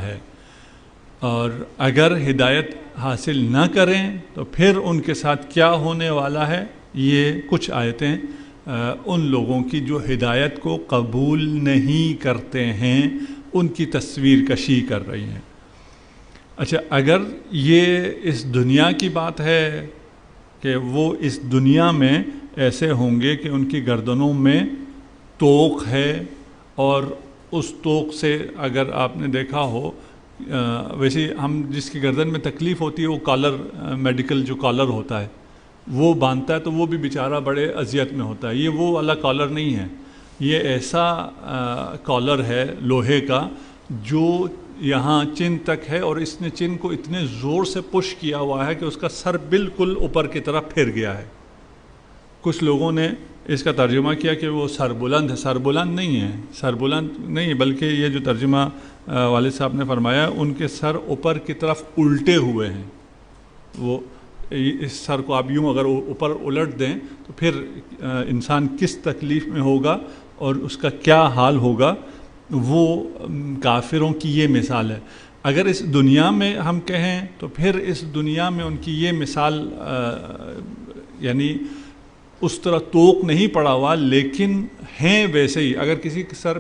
ہے، اور اگر ہدایت حاصل نہ کریں تو پھر ان کے ساتھ کیا ہونے والا ہے، یہ کچھ آیتیں ان لوگوں کی جو ہدایت کو قبول نہیں کرتے ہیں ان کی تصویر کشی کر رہی ہیں۔ اچھا، اگر یہ اس دنیا کی بات ہے کہ وہ اس دنیا میں ایسے ہوں گے کہ ان کی گردنوں میں توق ہے، اور اس توق سے اگر آپ نے دیکھا ہو، ویسے ہم جس کی گردن میں تکلیف ہوتی ہے وہ کالر، میڈیکل جو کالر ہوتا ہے وہ باندھتا ہے تو وہ بھی بیچارہ بڑے اذیت میں ہوتا ہے۔ یہ وہ والا کالر نہیں ہے، یہ ایسا کالر ہے لوہے کا جو یہاں چن تک ہے، اور اس نے چن کو اتنے زور سے پش کیا ہوا ہے کہ اس کا سر بالکل اوپر کی طرف پھر گیا ہے۔ کچھ لوگوں نے اس کا ترجمہ کیا کہ وہ سر بلند ہے، سر بلند نہیں ہے، سر بلند نہیں، بلکہ یہ جو ترجمہ والد صاحب نے فرمایا ان کے سر اوپر کی طرف الٹے ہوئے ہیں۔ وہ اس سر کو آپ یوں اگر اوپر الٹ دیں تو پھر انسان کس تکلیف میں ہوگا اور اس کا کیا حال ہوگا، وہ کافروں کی یہ مثال ہے۔ اگر اس دنیا میں ہم کہیں تو پھر اس دنیا میں ان کی یہ مثال یعنی اس طرح توق نہیں پڑا ہوا، لیکن ہیں ویسے ہی۔ اگر کسی کے سر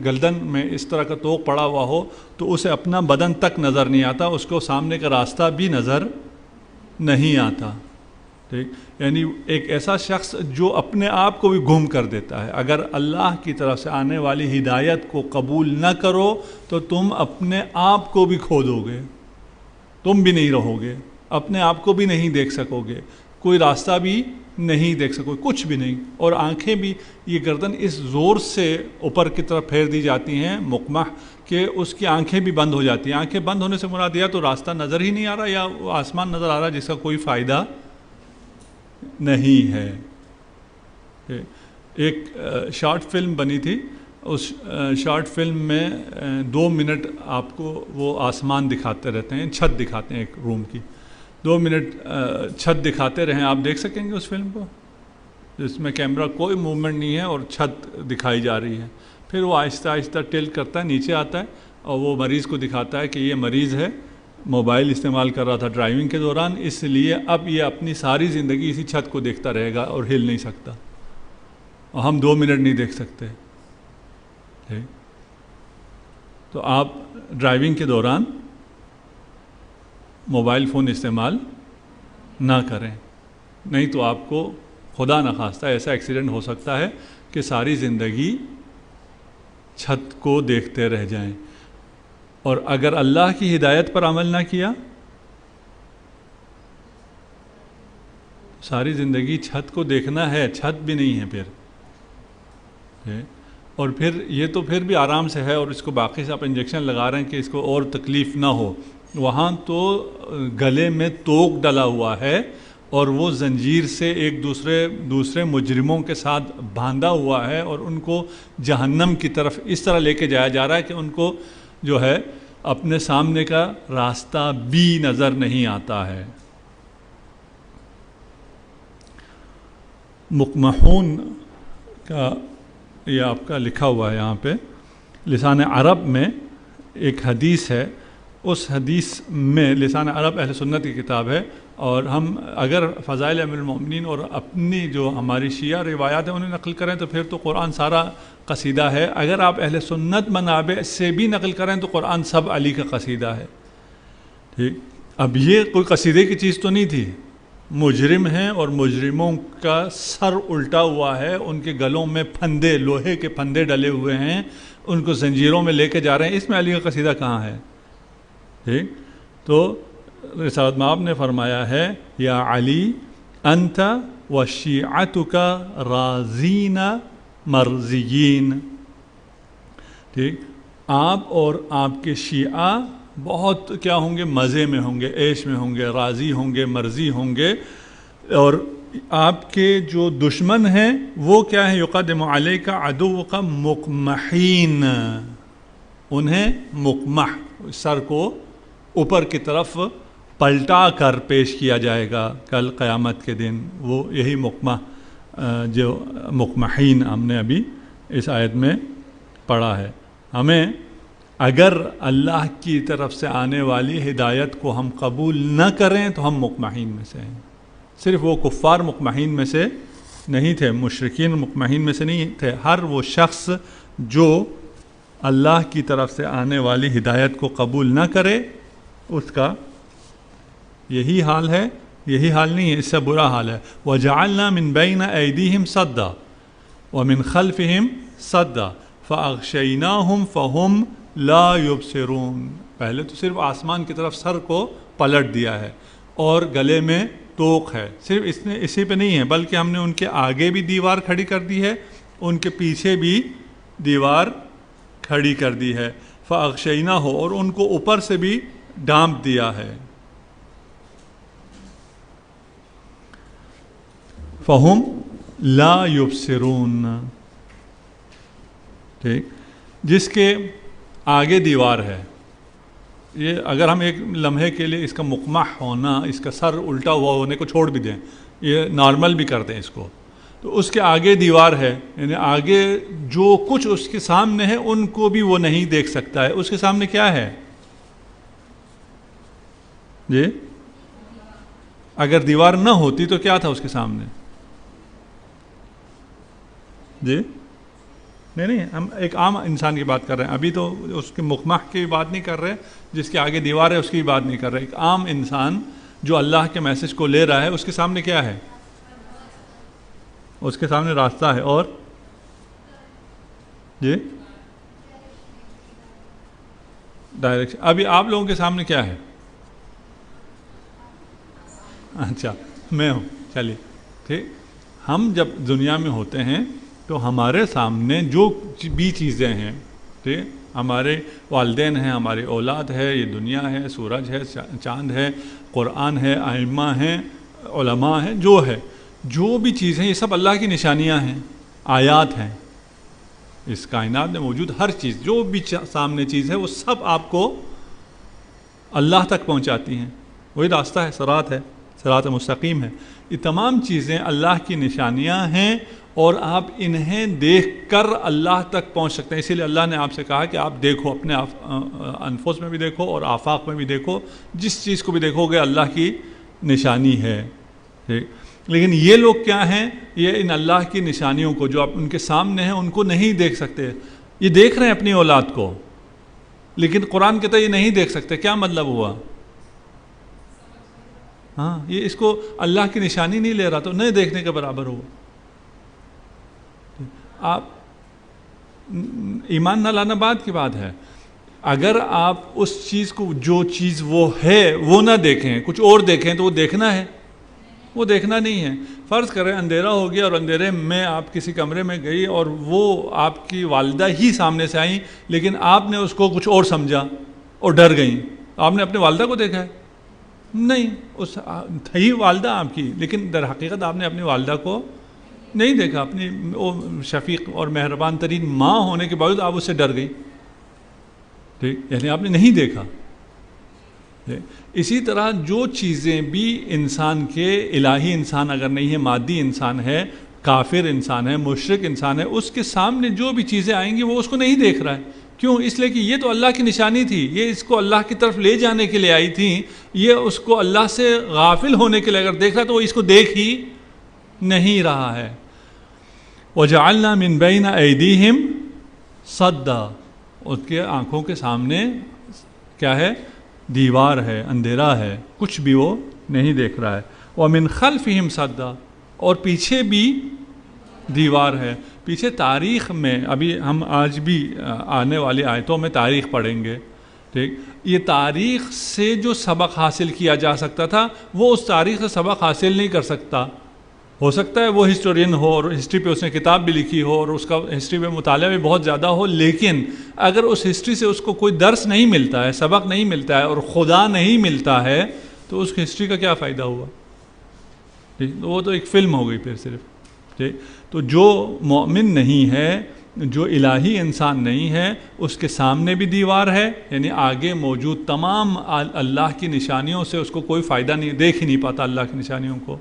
گردن میں اس طرح کا توق پڑا ہوا ہو تو اسے اپنا بدن تک نظر نہیں آتا، اس کو سامنے کا راستہ بھی نظر نہیں آتا، ٹھیک؟ یعنی ایک ایسا شخص جو اپنے آپ کو بھی گم کر دیتا ہے۔ اگر اللہ کی طرف سے آنے والی ہدایت کو قبول نہ کرو تو تم اپنے آپ کو بھی کھو دو گے، تم بھی نہیں رہو گے، اپنے آپ کو بھی نہیں دیکھ سکو گے، کوئی راستہ بھی نہیں دیکھ سکو، کچھ بھی نہیں، اور آنکھیں بھی، یہ گردن اس زور سے اوپر کی طرف پھیر دی جاتی ہیں مقمح کہ اس کی آنکھیں بھی بند ہو جاتی ہیں۔ آنکھیں بند ہونے سے مراد یا تو راستہ نظر ہی نہیں آ رہا یا آسمان نظر آ رہا جس کا کوئی فائدہ نہیں ہے۔ ایک شارٹ فلم بنی تھی، اس شارٹ فلم میں 2 منٹ آپ کو وہ آسمان دکھاتے رہتے ہیں، چھت دکھاتے ہیں ایک روم کی، 2 منٹ چھت دکھاتے رہیں، آپ دیکھ سکیں گے اس فلم کو، جس میں کیمرہ کوئی موومنٹ نہیں ہے اور چھت دکھائی جا رہی ہے۔ پھر وہ آہستہ آہستہ ٹلٹ کرتا ہے، نیچے آتا ہے اور وہ مریض کو دکھاتا ہے کہ یہ مریض ہے، موبائل استعمال کر رہا تھا ڈرائیونگ کے دوران، اس لیے اب یہ اپنی ساری زندگی اسی چھت کو دیکھتا رہے گا اور ہل نہیں سکتا، اور ہم 2 منٹ نہیں دیکھ سکتے۔ تو آپ ڈرائیونگ کے دوران موبائل فون استعمال نہ کریں، نہیں تو آپ کو خدا نخواستہ ایسا ایکسیڈنٹ ہو سکتا ہے کہ ساری زندگی چھت کو دیکھتے رہ جائیں۔ اور اگر اللہ کی ہدایت پر عمل نہ کیا، ساری زندگی چھت کو دیکھنا ہے، چھت بھی نہیں ہے پھر، اور پھر یہ تو پھر بھی آرام سے ہے، اور اس کو باقی سے آپ انجیکشن لگا رہے ہیں کہ اس کو اور تکلیف نہ ہو، وہاں تو گلے میں توق ڈلا ہوا ہے اور وہ زنجیر سے ایک دوسرے مجرموں کے ساتھ باندھا ہوا ہے، اور ان کو جہنم کی طرف اس طرح لے کے جایا جا رہا ہے کہ ان کو جو ہے اپنے سامنے کا راستہ بھی نظر نہیں آتا ہے۔ مقمحون کا یہ آپ کا لکھا ہوا ہے یہاں پہ، لسان عرب میں ایک حدیث ہے، اس حدیث میں لسان عرب اہل سنت کی کتاب ہے، اور ہم اگر فضائل امیر المومنین اور اپنی جو ہماری شیعہ روایات ہیں انہیں نقل کریں تو پھر تو قرآن سارا قصیدہ ہے، اگر آپ اہل سنت منابع سے بھی نقل کریں تو قرآن سب علی کا قصیدہ ہے، ٹھیک؟ اب یہ کوئی قصیدے کی چیز تو نہیں تھی، مجرم ہیں اور مجرموں کا سر الٹا ہوا ہے، ان کے گلوں میں پھندے، لوہے کے پھندے ڈلے ہوئے ہیں، ان کو زنجیروں میں لے کے جا رہے ہیں، اس میں علی کا قصیدہ کہاں ہے؟ ٹھیک؟ تو رسالت مآب نے فرمایا ہے یا علی انت و شیعتک راضین مرضیین، ٹھیک؟ آپ اور آپ کے شیعہ بہت کیا ہوں گے، مزے میں ہوں گے، عیش میں ہوں گے، راضی ہوں گے، مرضی ہوں گے، اور آپ کے جو دشمن ہیں وہ کیا ہیں، یقدم علیک عدوک مقمحین، انہیں مقمح، سر کو اوپر کی طرف پلٹا کر پیش کیا جائے گا کل قیامت کے دن، وہ یہی مقمح جو مقمحین ہم نے ابھی اس آیت میں پڑھا ہے۔ ہمیں اگر اللہ کی طرف سے آنے والی ہدایت کو ہم قبول نہ کریں تو ہم مقمحین میں سے ہیں. صرف وہ کفار مقمحین میں سے نہیں تھے، مشرکین مقمحین میں سے نہیں تھے، ہر وہ شخص جو اللہ کی طرف سے آنے والی ہدایت کو قبول نہ کرے اس کا یہی حال ہے. یہی حال نہیں ہے، اس سے برا حال ہے. وَجَعَلْنَا مِن بَيْنَ أَيْدِيهِمْ صَدًّا وَمِن خَلْفِهِمْ صَدًّا فَأَغْشَيْنَاهُمْ فَهُمْ لَا يُبْصِرُونَ. پہلے تو صرف آسمان کی طرف سر کو پلٹ دیا ہے اور گلے میں توق ہے. صرف اسی پہ نہیں ہے بلکہ ہم نے ان کے آگے بھی دیوار کھڑی کر دی ہے، ان کے پیچھے بھی دیوار کھڑی کر دی ہے. فَأَغْشَيْنَاهُ، اور ان کو اوپر سے بھی ڈانپ دیا ہے. فہم لا یبصرون. ٹھیک، جس کے آگے دیوار ہے، یہ اگر ہم ایک لمحے کے لیے اس کا مقمح ہونا، اس کا سر الٹا ہوا ہونے کو چھوڑ بھی دیں، یہ نارمل بھی کر دیں اس کو، تو اس کے آگے دیوار ہے، یعنی آگے جو کچھ اس کے سامنے ہے ان کو بھی وہ نہیں دیکھ سکتا ہے. اس کے سامنے کیا ہے جی؟ اگر دیوار نہ ہوتی تو کیا تھا اس کے سامنے؟ جی نہیں، ہم ایک عام انسان کی بات کر رہے ہیں، ابھی تو اس کے مقمح کی بات نہیں کر رہے، جس کے آگے دیوار ہے اس کی بات نہیں کر رہے. ایک عام انسان جو اللہ کے میسج کو لے رہا ہے اس کے سامنے کیا ہے؟ اس کے سامنے راستہ ہے اور جی ڈائریکشن. ابھی آپ لوگوں کے سامنے کیا ہے؟ اچھا میں ہوں. چلیے ٹھیک، ہم جب دنیا میں ہوتے ہیں تو ہمارے سامنے جو بھی چیزیں ہیں، ٹھیک، ہمارے والدین ہیں، ہماری اولاد ہے، یہ دنیا ہے، سورج ہے، چاند ہے، قرآن ہے، ائمہ ہیں، علماء ہیں، جو بھی چیزیں یہ سب اللہ کی نشانیاں ہیں، آیات ہیں. اس کائنات میں موجود ہر چیز، جو بھی سامنے چیز ہے وہ سب آپ کو اللہ تک پہنچاتی ہیں. وہی راستہ ہے، صراط مستقیم ہے. یہ تمام چیزیں اللہ کی نشانیاں ہیں اور آپ انہیں دیکھ کر اللہ تک پہنچ سکتے ہیں. اسی لیے اللہ نے آپ سے کہا کہ آپ دیکھو، اپنے انفس میں بھی دیکھو اور آفاق میں بھی دیکھو، جس چیز کو بھی دیکھو گے اللہ کی نشانی ہے. ٹھیک، لیکن یہ لوگ کیا ہیں؟ یہ ان اللہ کی نشانیوں کو جو آپ ان کے سامنے ہیں ان کو نہیں دیکھ سکتے. یہ دیکھ رہے ہیں اپنی اولاد کو، لیکن قرآن کہتا ہے یہ نہیں دیکھ سکتے. کیا مطلب ہوا؟ ہاں، یہ اس کو اللہ کی نشانی نہیں لے رہا تو نہیں دیکھنے کے برابر ہوا. آپ ایمان نہ لانا بات کی بات ہے. اگر آپ اس چیز کو، جو چیز وہ ہے وہ نہ دیکھیں، کچھ اور دیکھیں تو وہ دیکھنا ہے؟ وہ دیکھنا نہیں ہے. فرض کریں اندھیرا ہو گیا اور اندھیرے میں آپ کسی کمرے میں گئی اور وہ آپ کی والدہ ہی سامنے سے آئیں، لیکن آپ نے اس کو کچھ اور سمجھا اور ڈر گئیں. آپ نے اپنے والدہ کو دیکھا ہے؟ نہیں، اس تھی والدہ آپ کی، لیکن در حقیقت آپ نے اپنی والدہ کو نہیں دیکھا. اپنی وہ شفیق اور مہربان ترین ماں ہونے کے باوجود آپ اس سے ڈر گئی. ٹھیک، یعنی آپ نے نہیں دیکھا. اسی طرح جو چیزیں بھی انسان کے، الہی انسان اگر نہیں ہے، مادی انسان ہے، کافر انسان ہے، مشرک انسان ہے، اس کے سامنے جو بھی چیزیں آئیں گی وہ اس کو نہیں دیکھ رہا ہے. کیوں؟ اس لیے کہ یہ تو اللہ کی نشانی تھی، یہ اس کو اللہ کی طرف لے جانے کے لیے آئی تھی. یہ اس کو اللہ سے غافل ہونے کے لیے اگر دیکھ رہا تو وہ اس کو دیکھ ہی نہیں رہا ہے. وَجَعَلْنَا مِن بَيْنَ أَيْدِيهِمْ صَدًّا، اس کے آنکھوں کے سامنے کیا ہے؟ دیوار ہے، اندھیرا ہے، کچھ بھی وہ نہیں دیکھ رہا ہے. وَمِن خَلْفِهِمْ صَدًّا، اور پیچھے بھی دیوار ہے. پیچھے تاریخ میں، ابھی ہم آج بھی آنے والی آیتوں میں تاریخ پڑھیں گے. ٹھیک، یہ تاریخ سے جو سبق حاصل کیا جا سکتا تھا وہ اس تاریخ سے سبق حاصل نہیں کر سکتا. ہو سکتا ہے وہ ہسٹورین ہو اور ہسٹری پہ اس نے کتاب بھی لکھی ہو اور اس کا ہسٹری پہ مطالعہ بھی بہت زیادہ ہو، لیکن اگر اس ہسٹری سے اس کو کوئی درس نہیں ملتا ہے، سبق نہیں ملتا ہے اور خدا نہیں ملتا ہے تو اس ہسٹری کا کیا فائدہ ہوا؟ وہ تو ایک فلم ہو گئی پھر صرف. ٹھیک، تو جو مومن نہیں ہے، جو الہی انسان نہیں ہے، اس کے سامنے بھی دیوار ہے، یعنی آگے موجود تمام اللہ کی نشانیوں سے اس کو کوئی فائدہ نہیں، دیکھ ہی نہیں پاتا اللہ کی نشانیوں کو.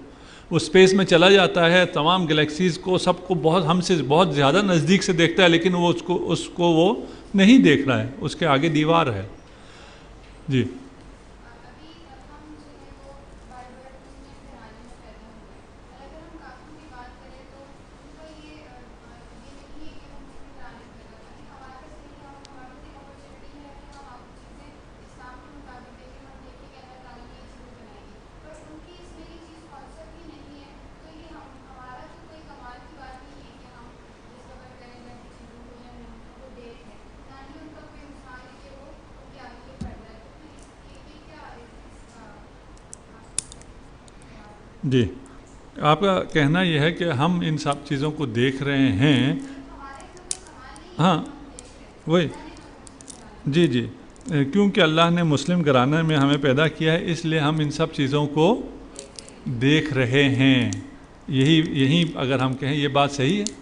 وہ اسپیس میں چلا جاتا ہے، تمام گلیکسیز کو، سب کو بہت ہم سے بہت زیادہ نزدیک سے دیکھتا ہے، لیکن وہ اس کو وہ نہیں دیکھ رہا ہے، اس کے آگے دیوار ہے. جی جی، آپ کا کہنا یہ ہے کہ ہم ان سب چیزوں کو دیکھ رہے ہیں. ہاں وہی، جی جی، کیونکہ اللہ نے مسلم گھرانے میں ہمیں پیدا کیا ہے، اس لیے ہم ان سب چیزوں کو دیکھ رہے ہیں. یہی اگر ہم کہیں یہ بات صحیح ہے.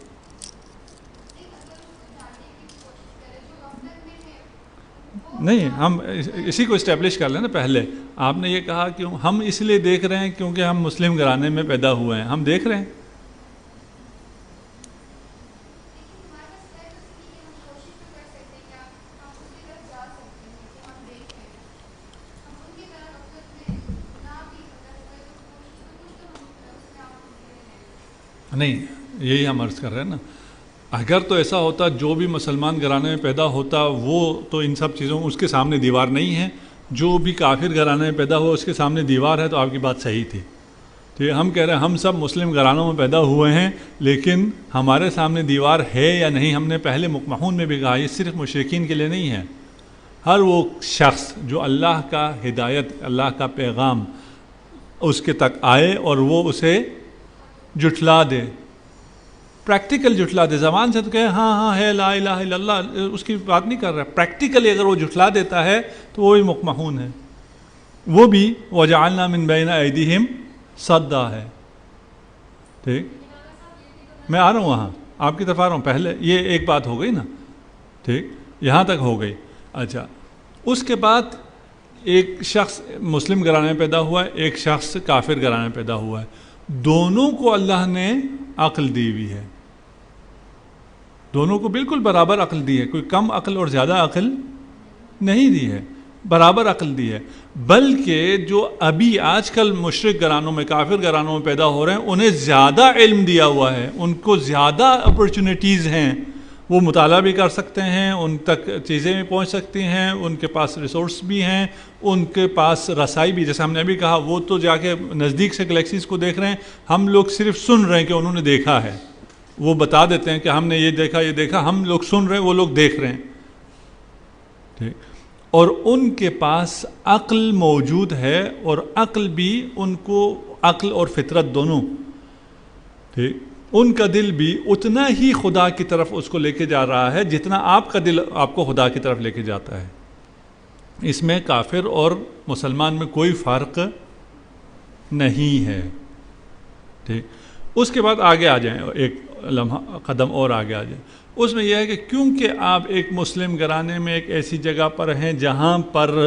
نہیں، ہم اسی کو اسٹیبلش کر لیں نا. پہلے آپ نے یہ کہا کہ ہم اس لیے دیکھ رہے ہیں کیونکہ ہم مسلم گھرانے میں پیدا ہوئے ہیں، ہم دیکھ رہے ہیں. نہیں، یہی ہم عرض کر رہے ہیں نا. اگر تو ایسا ہوتا جو بھی مسلمان گھرانے میں پیدا ہوتا وہ تو ان سب چیزوں اس کے سامنے دیوار نہیں ہے. جو بھی کافر گھرانے میں پیدا ہوا اس کے سامنے دیوار ہے، تو آپ کی بات صحیح تھی. ٹھیک ہے، ہم کہہ رہے ہیں ہم سب مسلم گھرانوں میں پیدا ہوئے ہیں، لیکن ہمارے سامنے دیوار ہے یا نہیں. ہم نے پہلے مقمحون میں بھی کہا یہ صرف مشرکین کے لیے نہیں ہے. ہر وہ شخص جو اللہ کا ہدایت، اللہ کا پیغام اس کے تک آئے اور وہ اسے جھٹلا دے، پریکٹیکل جھٹلا دے. زبان سے تو کہے ہاں ہاں ہے لا الہ الا اللہ، اس کی بات نہیں کر رہا. پریکٹیکلی اگر وہ جھٹلا دیتا ہے تو وہ بھی مقمحون ہے. وہ بھی وجعلنا من بین ایدیہم صدا ہے. ٹھیک، میں آ رہا ہوں وہاں، آپ کی طرف آ رہا ہوں. پہلے یہ ایک بات ہو گئی نا. ٹھیک، یہاں تک ہو گئی. اچھا، اس کے بعد ایک شخص مسلم گھرانے میں پیدا ہوا ہے، ایک شخص کافر گھرانے میں پیدا ہوا ہے. دونوں کو اللہ نے عقل دی ہوئی ہے، دونوں کو بالکل برابر عقل دی ہے. کوئی کم عقل اور زیادہ عقل نہیں دی ہے، برابر عقل دی ہے. بلکہ جو ابھی آج کل مشرک گھرانوں میں، کافر گھرانوں میں پیدا ہو رہے ہیں، انہیں زیادہ علم دیا ہوا ہے، ان کو زیادہ اپرچونیٹیز ہیں. وہ مطالعہ بھی کر سکتے ہیں، ان تک چیزیں بھی پہنچ سکتی ہیں، ان کے پاس ریسورس بھی ہیں، ان کے پاس رسائی بھی. جیسے ہم نے ابھی کہا وہ تو جا کے نزدیک سے گلیکسیز کو دیکھ رہے ہیں، ہم لوگ صرف سن رہے ہیں کہ انہوں نے دیکھا ہے. وہ بتا دیتے ہیں کہ ہم نے یہ دیکھا یہ دیکھا، ہم لوگ سن رہے ہیں، وہ لوگ دیکھ رہے ہیں. ٹھیک، اور ان کے پاس عقل موجود ہے، اور عقل بھی ان کو، عقل اور فطرت دونوں. ٹھیک، ان کا دل بھی اتنا ہی خدا کی طرف اس کو لے کے جا رہا ہے جتنا آپ کا دل آپ کو خدا کی طرف لے کے جاتا ہے. اس میں کافر اور مسلمان میں کوئی فرق نہیں ہے. ٹھیک، اس کے بعد آگے آ جائیں، ایک لمحہ قدم اور آگے آ جائیں. اس میں یہ ہے کہ کیونکہ آپ ایک مسلم گھرانے میں ایک ایسی جگہ پر ہیں جہاں پر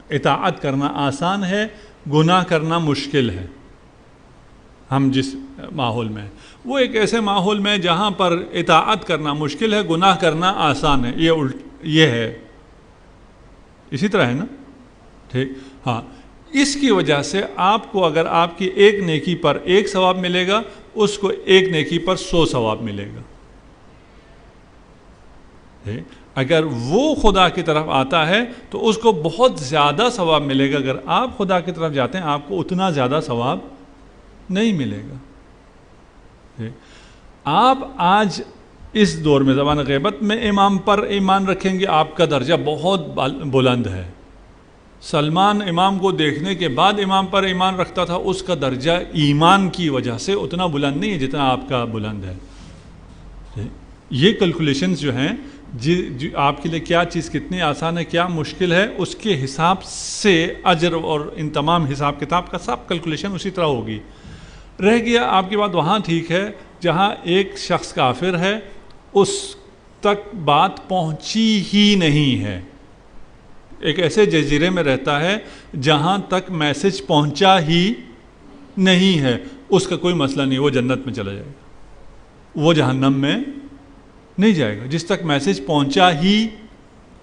اطاعت کرنا آسان ہے، گناہ کرنا مشکل ہے. ہم جس ماحول میں، وہ ایک ایسے ماحول میں جہاں پر اطاعت کرنا مشکل ہے، گناہ کرنا آسان ہے. یہ ہے، اسی طرح ہے نا. ٹھیک، ہاں. اس کی وجہ سے آپ کو اگر آپ کی ایک نیکی پر 1 ثواب ملے گا، اس کو ایک نیکی پر 100 ثواب ملے گا. اگر وہ خدا کی طرف آتا ہے تو اس کو بہت زیادہ ثواب ملے گا. اگر آپ خدا کی طرف جاتے ہیں آپ کو اتنا زیادہ ثواب نہیں ملے گا. آپ آج اس دور میں زبان غیبت میں امام پر ایمان رکھیں گے، آپ کا درجہ بہت بلند ہے. سلمان امام کو دیکھنے کے بعد امام پر ایمان رکھتا تھا، اس کا درجہ ایمان کی وجہ سے اتنا بلند نہیں ہے جتنا آپ کا بلند ہے. یہ کیلکولیشنز جو ہیں، آپ کے لیے کیا چیز کتنی آسان ہے، کیا مشکل ہے، اس کے حساب سے اجر اور ان تمام حساب کتاب کا سب کیلکولیشن اسی طرح ہوگی. رہ گیا آپ کی بات وہاں ٹھیک ہے جہاں ایک شخص کافر ہے، اس تک بات پہنچی ہی نہیں ہے. ایک ایسے جزیرے میں رہتا ہے جہاں تک میسج پہنچا ہی نہیں ہے، اس کا کوئی مسئلہ نہیں، وہ جنت میں چلا جائے گا، وہ جہنم میں نہیں جائے گا جس تک میسج پہنچا ہی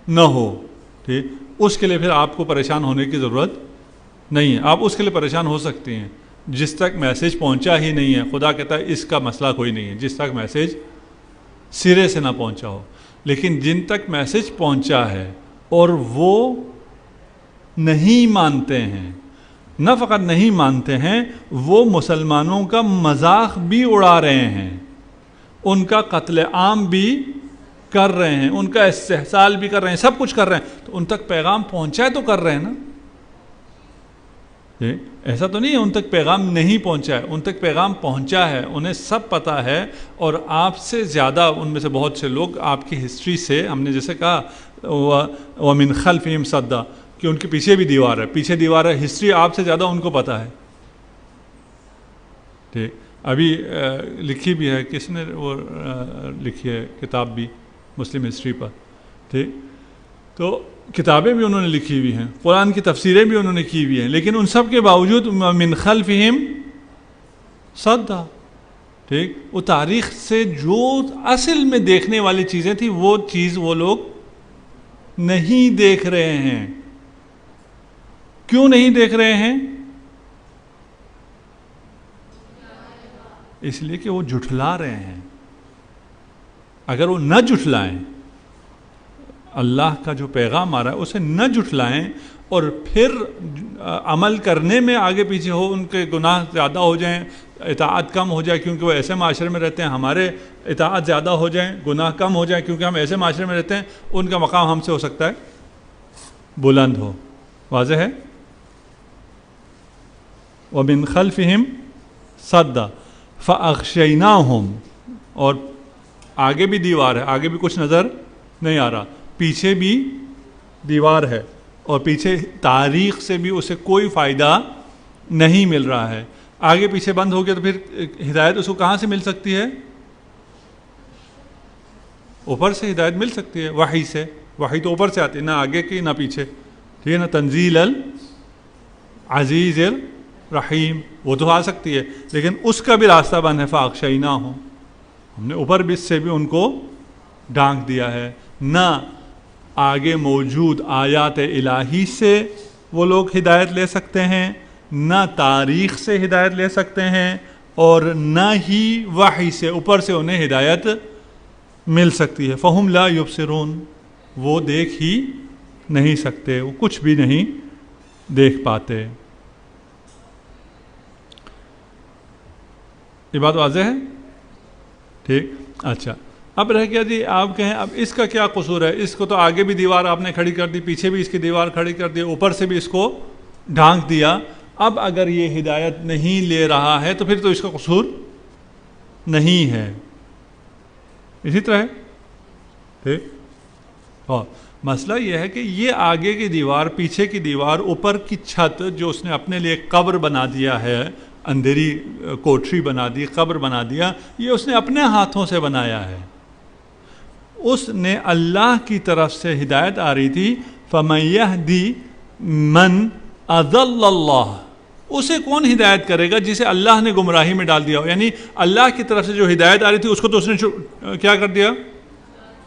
نہ ہو. ٹھیک، اس کے لیے پھر آپ کو پریشان ہونے کی ضرورت نہیں ہے. آپ اس کے لیے پریشان ہو سکتے ہیں جس تک میسج پہنچا ہی نہیں ہے. خدا کہتا ہے اس کا مسئلہ کوئی نہیں ہے جس تک میسج سرے سے نہ پہنچا ہو. لیکن جن تک میسج پہنچا ہے اور وہ نہیں مانتے ہیں، نہ فقط نہیں مانتے ہیں، وہ مسلمانوں کا مذاق بھی اڑا رہے ہیں، ان کا قتل عام بھی کر رہے ہیں، ان کا استحصال بھی کر رہے ہیں، سب کچھ کر رہے ہیں، تو ان تک پیغام پہنچا تو کر رہے ہیں نا. ایسا تو نہیں ہے ان تک پیغام نہیں پہنچا ہے، ان تک پیغام پہنچا ہے، انہیں سب پتہ ہے. اور آپ سے زیادہ ان میں سے بہت سے لوگ آپ کی ہسٹری سے، ہم نے جیسے کہا وَمِنْ خَلْفِهِمْ صَدًّا، کہ ان کے پیچھے بھی دیوار ہے، پیچھے دیوار ہے، ہسٹری آپ سے زیادہ ان کو پتہ ہے. ٹھیک، ابھی لکھی بھی ہے، کس نے وہ لکھی ہے کتاب بھی مسلم ہسٹری پر. ٹھیک، تو کتابیں بھی انہوں نے لکھی ہوئی ہیں، قرآن کی تفسیریں بھی انہوں نے کی ہوئی ہیں، لیکن ان سب کے باوجود من خلفہم صدا. ٹھیک، وہ تاریخ سے جو اصل میں دیکھنے والی چیزیں تھیں وہ چیز وہ لوگ نہیں دیکھ رہے ہیں. کیوں نہیں دیکھ رہے ہیں؟ اس لیے کہ وہ جھٹلا رہے ہیں. اگر وہ نہ جھٹلائیں، اللہ کا جو پیغام آ رہا ہے اسے نہ جھٹلائیں اور پھر عمل کرنے میں آگے پیچھے ہو، ان کے گناہ زیادہ ہو جائیں، اطاعت کم ہو جائے کیونکہ وہ ایسے معاشرے میں رہتے ہیں، ہمارے اطاعت زیادہ ہو جائیں، گناہ کم ہو جائیں کیونکہ ہم ایسے معاشرے میں رہتے ہیں، ان کا مقام ہم سے ہو سکتا ہے بلند ہو. واضح ہے؟ وَمِنْ خَلْفِهِمْ صَدًّا فَأَغْشَيْنَاهُمْ، اور آگے بھی دیوار ہے، آگے بھی کچھ نظر نہیں آ رہا، پیچھے بھی دیوار ہے، اور پیچھے تاریخ سے بھی اسے کوئی فائدہ نہیں مل رہا ہے. آگے پیچھے بند ہو گیا تو پھر ہدایت اس کو کہاں سے مل سکتی ہے؟ اوپر سے ہدایت مل سکتی ہے، وحی سے. وحی تو اوپر سے آتی ہے، نہ آگے کی نہ پیچھے. ٹھیک ہے نا؟ تنزیل العزیز الرحیم، وہ تو آ سکتی ہے، لیکن اس کا بھی راستہ بند ہے. فَأَغْشَيْنَاهُمْ، ہم نے اوپر بھی سے بھی ان کو ڈھانک دیا ہے. نہ آگے موجود آیات الہی سے وہ لوگ ہدایت لے سکتے ہیں، نہ تاریخ سے ہدایت لے سکتے ہیں، اور نہ ہی وحی سے اوپر سے انہیں ہدایت مل سکتی ہے. فَهُمْ لَا يُبْصِرُونَ، وہ دیکھ ہی نہیں سکتے، وہ کچھ بھی نہیں دیکھ پاتے. یہ بات واضح ہے؟ ٹھیک، اچھا. اب رہ گیا جی، آپ کہیں اب اس کا کیا قصور ہے؟ اس کو تو آگے بھی دیوار آپ نے کھڑی کر دی، پیچھے بھی اس کی دیوار کھڑی کر دی، اوپر سے بھی اس کو ڈھانک دیا. اب اگر یہ ہدایت نہیں لے رہا ہے تو پھر تو اس کا قصور نہیں ہے. اسی طرح ہے. ٹھیک، اور مسئلہ یہ ہے کہ یہ آگے کی دیوار، پیچھے کی دیوار، اوپر کی چھت جو اس نے اپنے لیے قبر بنا دیا ہے، اندھیری کوٹری بنا دی، قبر بنا دیا، یہ اس نے اپنے ہاتھوں سے بنایا ہے. اس نے اللہ کی طرف سے ہدایت آ رہی تھی. فَمَن يَهْدِ مَنْ أَضَلَّ اللَّهُ، اسے کون ہدایت کرے گا جسے اللہ نے گمراہی میں ڈال دیا ہو؟ یعنی اللہ کی طرف سے جو ہدایت آ رہی تھی اس کو تو اس نے کیا کر دیا؟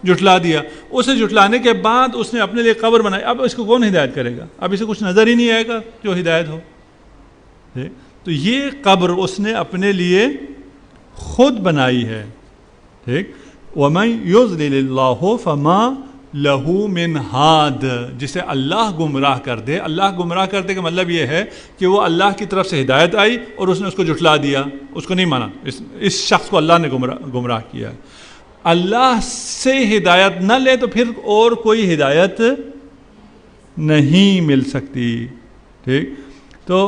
جھٹلا دیا. اسے جھٹلانے کے بعد اس نے اپنے لیے قبر بنائی. اب اس کو کون ہدایت کرے گا؟ اب اسے کچھ نظر ہی نہیں آئے گا جو ہدایت ہو. تو یہ قبر اس نے اپنے لیے خود بنائی ہے. ٹھیک، وَمَن يُضْلِلِ اللَّهُ فَمَا لَهُ مِنْ هَادٍ، جسے اللہ گمراہ کر دے. اللہ گمراہ کر دے کا مطلب یہ ہے کہ وہ اللہ کی طرف سے ہدایت آئی اور اس نے اس کو جھٹلا دیا، اس کو نہیں مانا. اس شخص کو اللہ نے گمراہ کیا. اللہ سے ہدایت نہ لے تو پھر اور کوئی ہدایت نہیں مل سکتی. ٹھیک، تو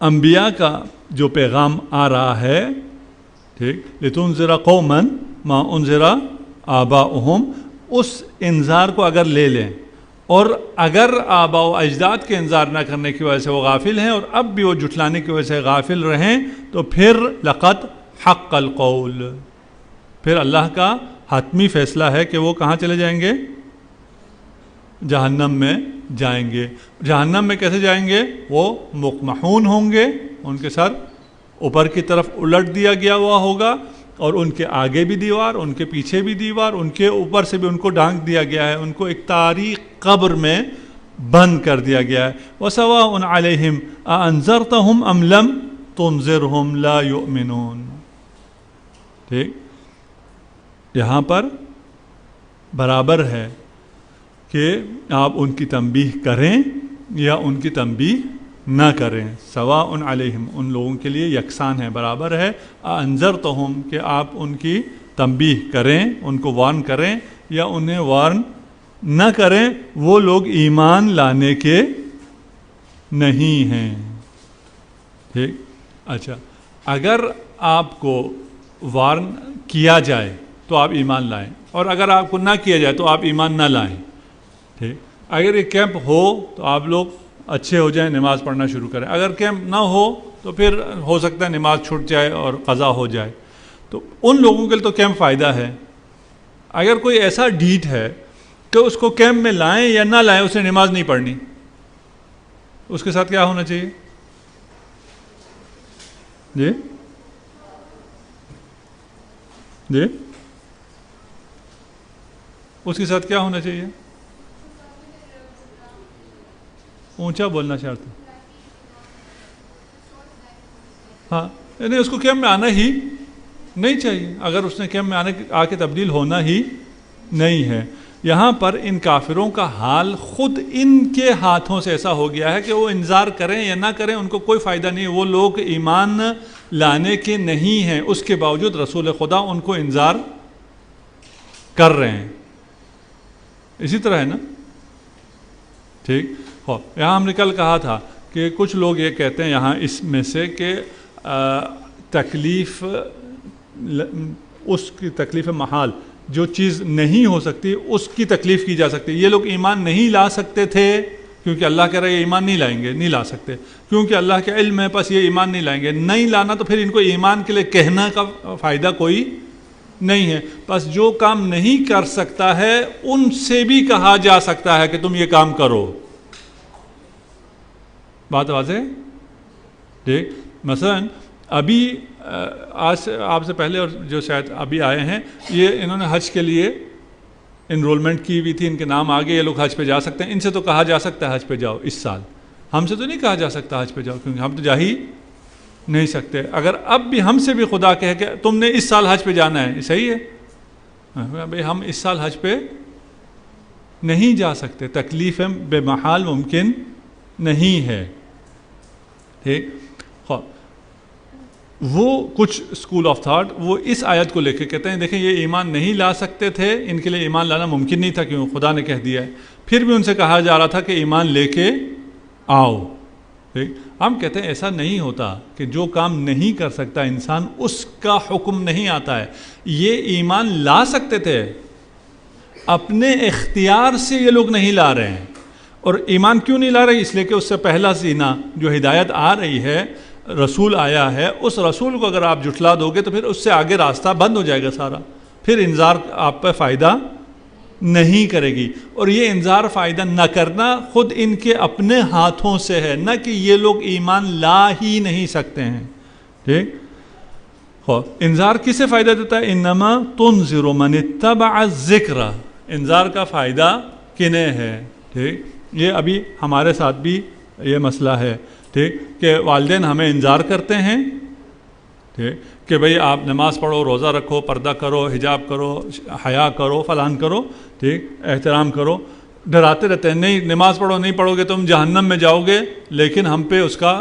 انبیاء کا جو پیغام آ رہا ہے، ٹھیک، لِتُنذِرَ قَوْمًا مَا أُنذِرَ آبَاؤُهُمْ، اس انذار کو اگر لے لیں، اور اگر آباء و اجداد کے انذار نہ کرنے کی وجہ سے وہ غافل ہیں اور اب بھی وہ جھٹلانے کی وجہ سے غافل رہیں، تو پھر لقد حق القول، پھر اللہ کا حتمی فیصلہ ہے کہ وہ کہاں چلے جائیں گے؟ جہنم میں جائیں گے. جہنم میں کیسے جائیں گے؟ وہ مقمحون ہوں گے، ان کے سر اوپر کی طرف الٹ دیا گیا ہوا ہوگا، اور ان کے آگے بھی دیوار، ان کے پیچھے بھی دیوار، ان کے اوپر سے بھی ان کو ڈھانک دیا گیا ہے، ان کو ایک تاریک قبر میں بند کر دیا گیا ہے. وَسَوَاءٌ عَلَيْهِمْ أَأَنذَرْتَهُمْ أَمْ لَمْ تُنذِرْهُمْ لَا يُؤْمِنُونَ. ٹھیک، یہاں پر برابر ہے کہ آپ ان کی تنبیہ کریں یا ان کی تنبیہ نہ کریں. سواء علیہم، ان لوگوں کے لیے یکساں ہے، برابر ہے. انذرتہم، کہ آپ ان کی تنبیہ کریں، ان کو وارن کریں یا انہیں وارن نہ کریں، وہ لوگ ایمان لانے کے نہیں ہیں. ٹھیک، اچھا، اگر آپ کو وارن کیا جائے تو آپ ایمان لائیں، اور اگر آپ کو نہ کیا جائے تو آپ ایمان نہ لائیں. ٹھیک، اگر یہ کیمپ ہو تو آپ لوگ اچھے ہو جائیں، نماز پڑھنا شروع کریں. اگر کیمپ نہ ہو تو پھر ہو سکتا ہے نماز چھوٹ جائے اور قضا ہو جائے. تو ان لوگوں کے لیے تو کیمپ فائدہ ہے. اگر کوئی ایسا ڈھیٹ ہے کہ اس کو کیمپ میں لائیں یا نہ لائیں اسے نماز نہیں پڑھنی، اس کے ساتھ کیا ہونا چاہیے؟ جی جی اس کے ساتھ کیا ہونا چاہیے؟ اونچا بولنا چاہتا ہوں. ہاں، یعنی اس کو کیمپ میں آنا ہی نہیں چاہیے، اگر اس نے کیمپ میں آ کے تبدیل ہونا ہی نہیں ہے. یہاں پر ان کافروں کا حال خود ان کے ہاتھوں سے ایسا ہو گیا ہے کہ وہ انذار کریں یا نہ کریں ان کو کوئی فائدہ نہیں. وہ لوگ ایمان لانے کے نہیں ہیں، اس کے باوجود رسول خدا ان کو انذار کر رہے ہیں. اسی طرح ہے نا. ٹھیک، یہاں ہم نے کل کہا تھا کہ کچھ لوگ یہ کہتے ہیں یہاں اس میں سے کہ تکلیف، اس کی تکلیف محال، جو چیز نہیں ہو سکتی اس کی تکلیف کی جا سکتی. یہ لوگ ایمان نہیں لا سکتے تھے کیونکہ اللہ کہہ رہا ہے یہ ایمان نہیں لائیں گے، نہیں لا سکتے، کیونکہ اللہ کے علم ہے بس یہ ایمان نہیں لائیں گے. نہیں لانا تو پھر ان کو ایمان کے لیے کہنا کا فائدہ کوئی نہیں ہے. بس جو کام نہیں کر سکتا ہے ان سے بھی کہا جا سکتا ہے کہ تم یہ کام کرو. بات واضح؟ ٹھیک، مثلا ابھی آج آپ سے پہلے اور جو شاید ابھی آئے ہیں، یہ انہوں نے حج کے لیے انرولمنٹ کی ہوئی تھی، ان کے نام آگے، یہ لوگ حج پہ جا سکتے ہیں. ان سے تو کہا جا سکتا ہے حج پہ جاؤ اس سال، ہم سے تو نہیں کہا جا سکتا حج پہ جاؤ کیونکہ ہم تو جا ہی نہیں سکتے. اگر اب بھی ہم سے بھی خدا کہے کہ تم نے اس سال حج پہ جانا ہے، صحیح ہے بھائی، ہم اس سال حج پہ نہیں جا سکتے، تکلیف بے محال ممکن نہیں ہے. ٹھیک، وہ کچھ اسکول آف تھاٹ وہ اس آیت کو لے کے کہتے ہیں دیکھیں یہ ایمان نہیں لا سکتے تھے، ان کے لیے ایمان لانا ممکن نہیں تھا کیوں خدا نے کہہ دیا ہے، پھر بھی ان سے کہا جا رہا تھا کہ ایمان لے کے آؤ. ٹھیک، ہم کہتے ہیں ایسا نہیں ہوتا کہ جو کام نہیں کر سکتا انسان اس کا حکم نہیں آتا ہے. یہ ایمان لا سکتے تھے، اپنے اختیار سے یہ لوگ نہیں لا رہے ہیں. اور ایمان کیوں نہیں لا رہے؟ اس لیے کہ اس سے پہلا سینہ جو ہدایت آ رہی ہے، رسول آیا ہے، اس رسول کو اگر آپ جھٹلا دو گے تو پھر اس سے آگے راستہ بند ہو جائے گا سارا، پھر انذار آپ پہ فائدہ نہیں کرے گی. اور یہ انذار فائدہ نہ کرنا خود ان کے اپنے ہاتھوں سے ہے، نہ کہ یہ لوگ ایمان لا ہی نہیں سکتے ہیں. ٹھیک، انذار کسے فائدہ دیتا ہے؟ انما تنذر من اتبع الذکر، انذار کا فائدہ کنہیں ہے. ٹھیک، یہ ابھی ہمارے ساتھ بھی یہ مسئلہ ہے. ٹھیک، کہ والدین ہمیں انذار کرتے ہیں، ٹھیک، کہ بھئی آپ نماز پڑھو، روزہ رکھو، پردہ کرو، حجاب کرو، حیا کرو، فلان کرو، ٹھیک، احترام کرو. ڈراتے رہتے ہیں نہیں نماز پڑھو، نہیں پڑھو گے تم جہنم میں جاؤ گے، لیکن ہم پہ اس کا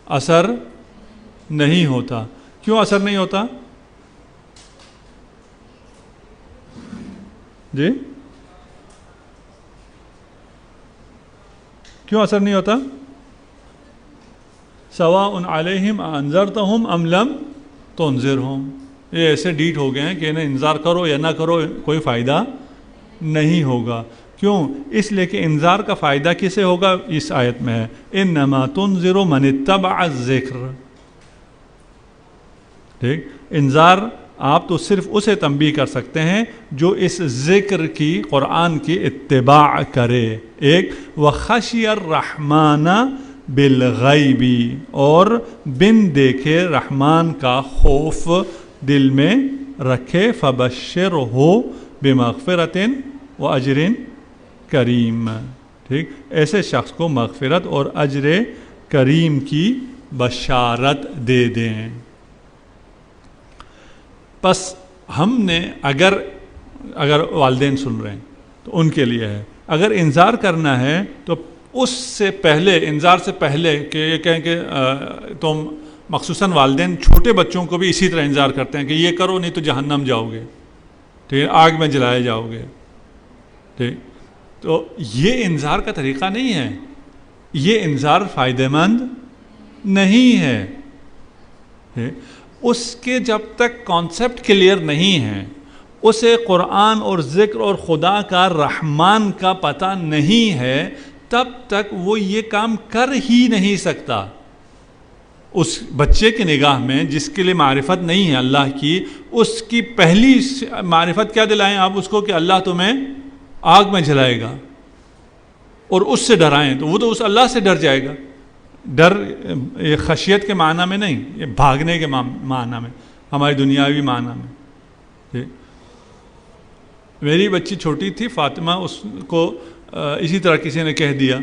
اثر نہیں ہوتا. کیوں اثر نہیں ہوتا؟ جی کیوں اثر نہیں ہوتا؟ سواء علیہم انذرتہم ام لم تنذرہم. یہ ایسے ڈیٹ ہو گئے ہیں کہ انہیں انذار کرو یا نہ کرو کوئی فائدہ نہیں ہوگا. کیوں؟ اس لیے کہ انذار کا فائدہ کسے ہوگا؟ اس آیت میں ہے انما تنذر من اتبع الذکر. ٹھیک، انذار آپ تو صرف اسے تنبیہ کر سکتے ہیں جو اس ذکر کی، قرآن کی اتباع کرے. ایک وخشی الرحمن بالغیب، اور بن دیکھے رحمان کا خوف دل میں رکھے. فبشرہ بمغفرۃ واجر کریم. ٹھیک، ایسے شخص کو مغفرت اور اجر کریم کی بشارت دے دیں. بس ہم نے اگر والدین سن رہے ہیں تو ان کے لیے ہے. اگر انذار کرنا ہے تو اس سے پہلے، انذار سے پہلے کہ یہ کہیں کہ تم، مخصوصاً والدین چھوٹے بچوں کو بھی اسی طرح انذار کرتے ہیں کہ یہ کرو نہیں تو جہنم جاؤ گے، ٹھیک ہے، آگ میں جلائے جاؤ گے. ٹھیک، تو یہ انذار کا طریقہ نہیں ہے، یہ انذار فائدہ مند نہیں ہے. اس کے جب تک کانسیپٹ کلیئر نہیں ہے، اسے قرآن اور ذکر اور خدا کا، رحمان کا پتہ نہیں ہے، تب تک وہ یہ کام کر ہی نہیں سکتا. اس بچے کی نگاہ میں جس کے لیے معرفت نہیں ہے اللہ کی، اس کی پہلی معرفت کیا دلائیں آپ اس کو کہ اللہ تمہیں آگ میں جلائے گا اور اس سے ڈرائیں، تو وہ تو اس اللہ سے ڈر جائے گا. ڈر یہ خشیت کے معنی میں نہیں، یہ بھاگنے کے معنی میں، ہماری دنیاوی معنی میں. میری بچی چھوٹی تھی فاطمہ، اس کو اسی طرح کسی نے کہہ دیا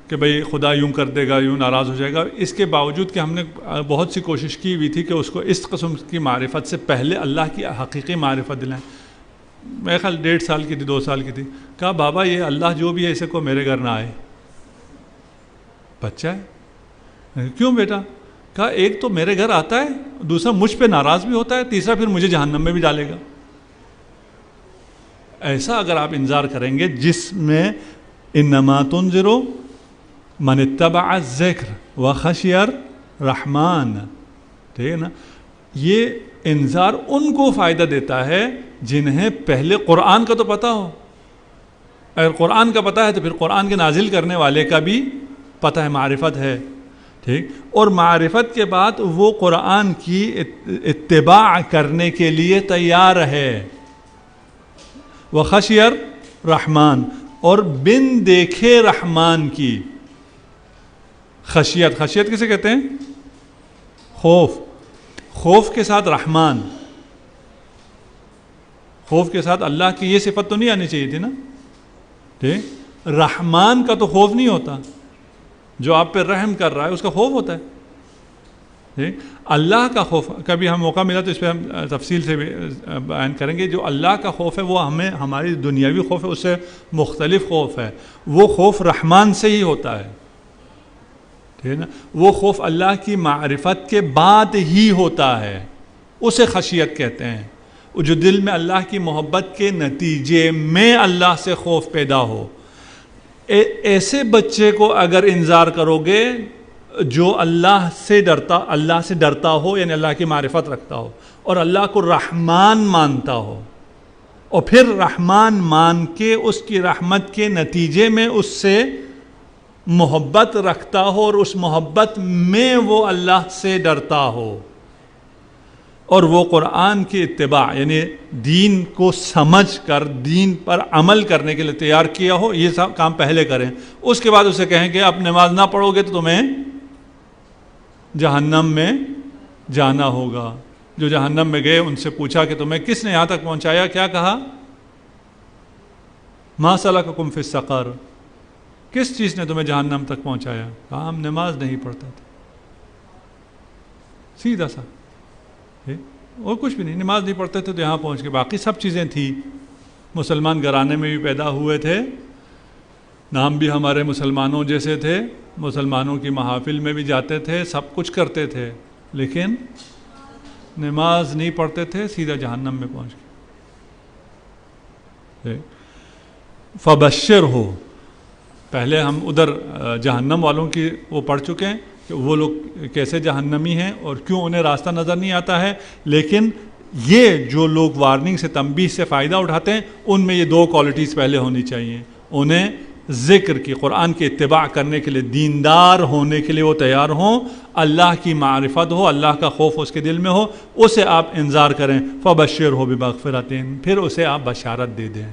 کہ بھئی خدا یوں کر دے گا، یوں ناراض ہو جائے گا. اس کے باوجود کہ ہم نے بہت سی کوشش کی ہوئی تھی کہ اس کو اس قسم کی معرفت سے پہلے اللہ کی حقیقی معرفت دلائیں. میرے خیال 1.5 سال کی تھی، 2 سال کی تھی. کہا بابا یہ اللہ جو بھی ہے اسے کو میرے گھر نہ آئے. بچہ ہے، کیوں بیٹا؟ کہا ایک تو میرے گھر آتا ہے، دوسرا مجھ پہ ناراض بھی ہوتا ہے، تیسرا پھر مجھے جہنم میں بھی ڈالے گا. ایسا اگر آپ انذار کریں گے جس میں انما تنذر من اتبع الذکر وخشی الرحمن، ٹھیک ہے نا، یہ انذار ان کو فائدہ دیتا ہے جنہیں پہلے قرآن کا تو پتہ ہو. اگر قرآن کا پتہ ہے تو پھر قرآن کے نازل کرنے والے کا بھی پتہ ہے، معرفت ہے. ٹھیک، اور معرفت کے بعد وہ قرآن کی اتباع کرنے کے لیے تیار ہے. وخشی الرحمن، اور بن دیکھے رحمان کی. خشیت کسے کہتے ہیں؟ خوف کے ساتھ رحمان، خوف کے ساتھ اللہ کی یہ صفت تو نہیں آنی چاہیے تھی نا. ٹھیک، رحمان کا تو خوف نہیں ہوتا، جو آپ پہ رحم کر رہا ہے اس کا خوف ہوتا ہے. ٹھیک، اللہ کا خوف کبھی ہم موقع ملا تو اس پہ ہم تفصیل سے بھی بیان کریں گے. جو اللہ کا خوف ہے وہ ہمیں، ہماری دنیاوی خوف ہے اس سے مختلف خوف ہے. وہ خوف رحمان سے ہی ہوتا ہے. ٹھیک ہے نا، وہ خوف اللہ کی معرفت کے بعد ہی ہوتا ہے، اسے خشیت کہتے ہیں. جو دل میں اللہ کی محبت کے نتیجے میں اللہ سے خوف پیدا ہو. ایسے بچے کو اگر انذار کرو گے جو اللہ سے ڈرتا ہو، یعنی اللہ کی معرفت رکھتا ہو اور اللہ کو رحمان مانتا ہو، اور پھر رحمان مان کے اس کی رحمت کے نتیجے میں اس سے محبت رکھتا ہو اور اس محبت میں وہ اللہ سے ڈرتا ہو، اور وہ قرآن کی اتباع یعنی دین کو سمجھ کر دین پر عمل کرنے کے لیے تیار کیا ہو، یہ سب کام پہلے کریں. اس کے بعد اسے کہیں کہ اب نماز نہ پڑھو گے تو تمہیں جہنم میں جانا ہوگا. جو جہنم میں گئے ان سے پوچھا کہ تمہیں کس نے یہاں تک پہنچایا؟ کیا کہا؟ ما سلککم فی السقر، کس چیز نے تمہیں جہنم تک پہنچایا؟ کہا ہم نماز نہیں پڑھتے تھے. سیدھا سا، اور کچھ بھی نہیں، نماز نہیں پڑھتے تھے تو یہاں پہنچ کے. باقی سب چیزیں تھیں، مسلمان گھرانے میں بھی پیدا ہوئے تھے، نام بھی ہمارے مسلمانوں جیسے تھے، مسلمانوں کی محافل میں بھی جاتے تھے، سب کچھ کرتے تھے، لیکن نماز نہیں پڑھتے تھے، سیدھا جہنم میں پہنچ گئے. فبشر ہو، پہلے ہم ادھر جہنم والوں کی وہ پڑھ چکے ہیں کہ وہ لوگ کیسے جہنمی ہیں اور کیوں انہیں راستہ نظر نہیں آتا ہے. لیکن یہ جو لوگ وارننگ سے، تنبیہ سے فائدہ اٹھاتے ہیں، ان میں یہ 2 کوالٹیز پہلے ہونی چاہیے. انہیں ذکر کی، قرآن کی اتباع کرنے کے لیے، دیندار ہونے کے لیے وہ تیار ہوں، اللہ کی معرفت ہو، اللہ کا خوف اس کے دل میں ہو، اسے آپ انذار کریں، فبشرہ بمغفرۃ، پھر اسے آپ بشارت دے دیں۔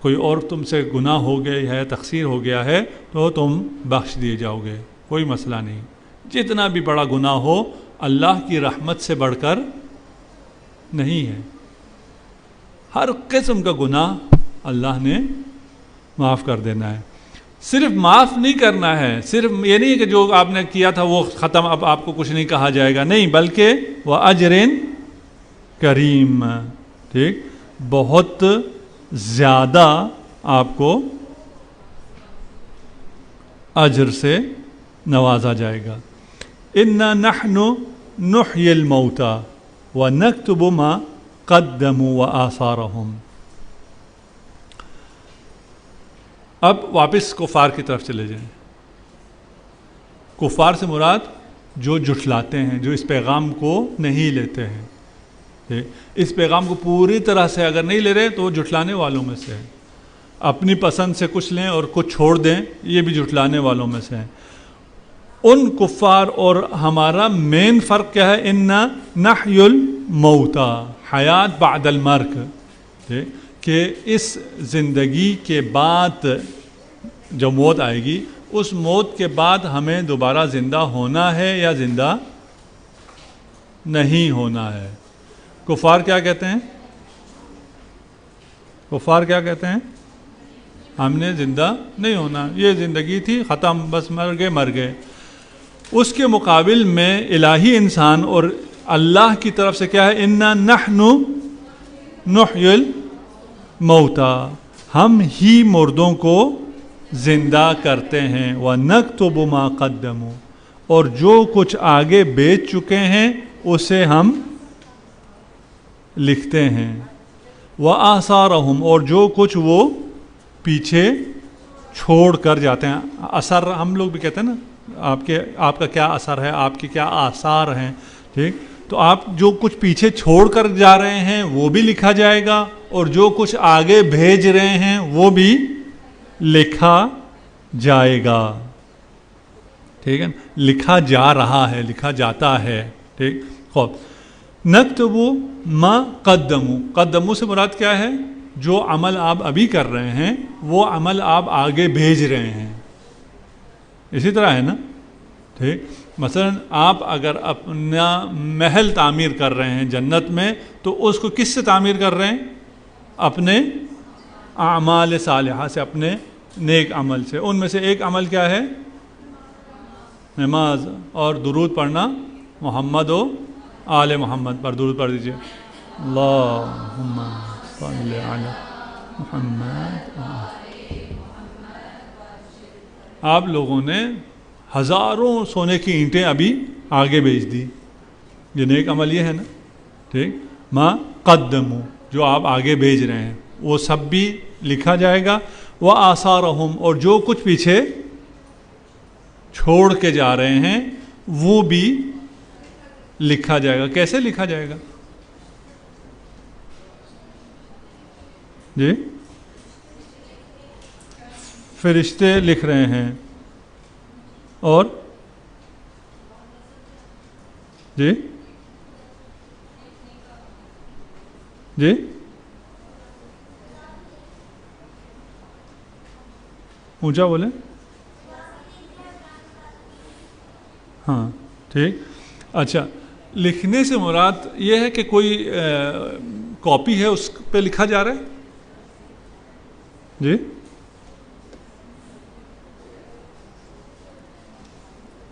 کوئی اور تم سے گناہ ہو گیا ہے، تقصیر ہو گیا ہے، تو تم بخش دیے جاؤ گے، کوئی مسئلہ نہیں۔ جتنا بھی بڑا گناہ ہو اللہ کی رحمت سے بڑھ کر نہیں ہے، ہر قسم کا گناہ اللہ نے معاف کر دینا ہے۔ صرف معاف نہیں کرنا ہے، صرف یہ نہیں کہ جو آپ نے کیا تھا وہ ختم، اب آپ کو کچھ نہیں کہا جائے گا، نہیں، بلکہ وَأَجْرٍ کریم، ٹھیک، بہت زیادہ آپ کو اجر سے نوازا جائے گا۔ اِنَّا نَحْنُ نُحْيِي الْمَوْتَى وَنَكْتُبُ مَا قَدَّمُوا وَآثَارَهُمْ۔ اب واپس کفار کی طرف چلے جائیں۔ کفار سے مراد جو جھٹلاتے ہیں، جو اس پیغام کو نہیں لیتے ہیں، اس پیغام کو پوری طرح سے اگر نہیں لے رہے تو وہ جھٹلانے والوں میں سے ہیں۔ اپنی پسند سے کچھ لیں اور کچھ چھوڑ دیں، یہ بھی جھٹلانے والوں میں سے ہیں۔ ان کفار اور ہمارا مین فرق کیا ہے؟ اِنَّا نَحْيُ الْمَوْتَى، حیات بعد المرگ، کہ اس زندگی کے بعد جو موت آئے گی، اس موت کے بعد ہمیں دوبارہ زندہ ہونا ہے یا زندہ نہیں ہونا ہے۔ کفار کیا کہتے ہیں؟ کفار کیا کہتے ہیں؟ ہم نے زندہ نہیں ہونا، یہ زندگی تھی، ختم، بس مر گئے۔ اس کے مقابل میں الہی انسان اور اللہ کی طرف سے کیا ہے؟ اِنَّا نَحْنُ نُحْيِي الْمَوْتَى، ہم ہی مردوں کو زندہ کرتے ہیں، وَنَكْتُبُ مَا قَدَّمُوا، اور جو کچھ آگے بیچ چکے ہیں اسے ہم لکھتے ہیں، وَآثَارَهُمْ، اور جو کچھ وہ پیچھے چھوڑ کر جاتے ہیں۔ اثر ہم لوگ بھی کہتے ہیں نا، آپ کا کیا اثر ہے، آپ کے کیا آثار ہیں، ٹھیک، تو آپ جو کچھ پیچھے چھوڑ کر جا رہے ہیں وہ بھی لکھا جائے گا، اور جو کچھ آگے بھیج رہے ہیں وہ بھی لکھا جائے گا، ٹھیک ہے، لکھا جا رہا ہے، لکھا جاتا ہے، ٹھیک۔ خوب، نکتب ما قدموا، قدموا سے مراد کیا ہے؟ جو عمل آپ ابھی کر رہے ہیں وہ عمل آپ آگے بھیج رہے ہیں، اسی طرح ہے نا، ٹھیک۔ مثلا آپ اگر اپنا محل تعمیر کر رہے ہیں جنت میں، تو اس کو کس سے تعمیر کر رہے ہیں؟ اپنے اعمال صالحہ سے، اپنے نیک عمل سے۔ ان میں سے ایک عمل کیا ہے؟ نماز اور درود پڑھنا، محمد و آل محمد پر درود پڑھ دیجئے، اللہم صلی علی محمد۔ آپ لوگوں نے ہزاروں سونے کی اینٹیں ابھی آگے بھیج دی، یہ نیک عمل یہ ہے نا، ٹھیک۔ ما قدموا، جو آپ آگے بھیج رہے ہیں وہ سب بھی لکھا جائے گا، وآثارہم، اور جو کچھ پیچھے چھوڑ کے جا رہے ہیں وہ بھی لکھا جائے گا۔ کیسے لکھا جائے گا؟ جی، فرشتے لکھ رہے ہیں، اور جی جی اونچا بولیں، ہاں ٹھیک۔ اچھا، لکھنے سے مراد یہ ہے کہ کوئی کاپی ہے اس پہ لکھا جا رہا ہے؟ جی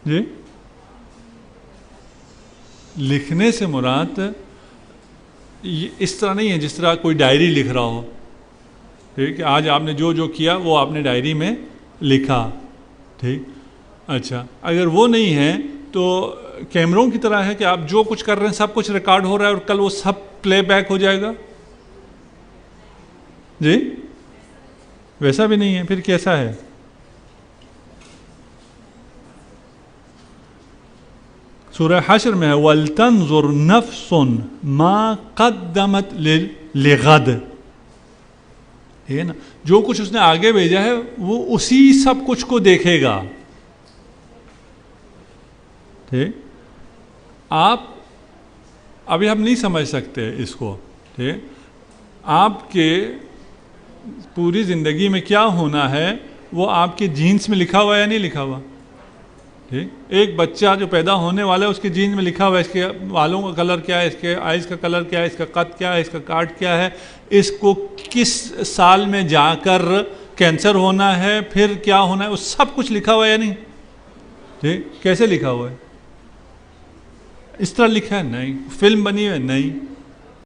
جی، لکھنے سے مراد اس طرح نہیں ہے جس طرح کوئی ڈائری لکھ رہا ہو، ٹھیک ہے، آج آپ نے جو جو کیا وہ آپ نے ڈائری میں لکھا، ٹھیک۔ اچھا، اگر وہ نہیں ہے تو کیمروں کی طرح ہے کہ آپ جو کچھ کر رہے ہیں سب کچھ ریکارڈ ہو رہا ہے اور کل وہ سب پلے بیک ہو جائے گا؟ جی، ویسا بھی نہیں ہے، پھر کیسا ہے؟ سورہ حشر میں ہے وَلْتَنْظُرْ نَفْسٌ مَا قَدَّمَتْ لِغَدٍ، ٹھیک ہے نا. جو کچھ اس نے آگے بھیجا ہے وہ اسی سب کچھ کو دیکھے گا. ٹھیک. آپ ابھی ہم نہیں سمجھ سکتے اس کو. ٹھیک. آپ کے پوری زندگی میں کیا ہونا ہے وہ آپ کے جینس میں لکھا ہوا ہے یا نہیں لکھا ہوا. ٹھیک. ایک بچہ جو پیدا ہونے والا ہے اس کے جینس میں لکھا ہوا ہے اس کے بالوں کا کلر کیا ہے, اس کے آئز کا کلر کیا ہے, اس کا قد کیا ہے, اس کا کاٹ کیا ہے, اس کو کس سال میں جا کر کینسر ہونا ہے, پھر کیا ہونا ہے, وہ سب کچھ لکھا ہوا ہے یا نہیں. ٹھیک. کیسے لکھا ہوا ہے؟ اس طرح لکھا ہے نہیں. فلم بنی ہے نہیں.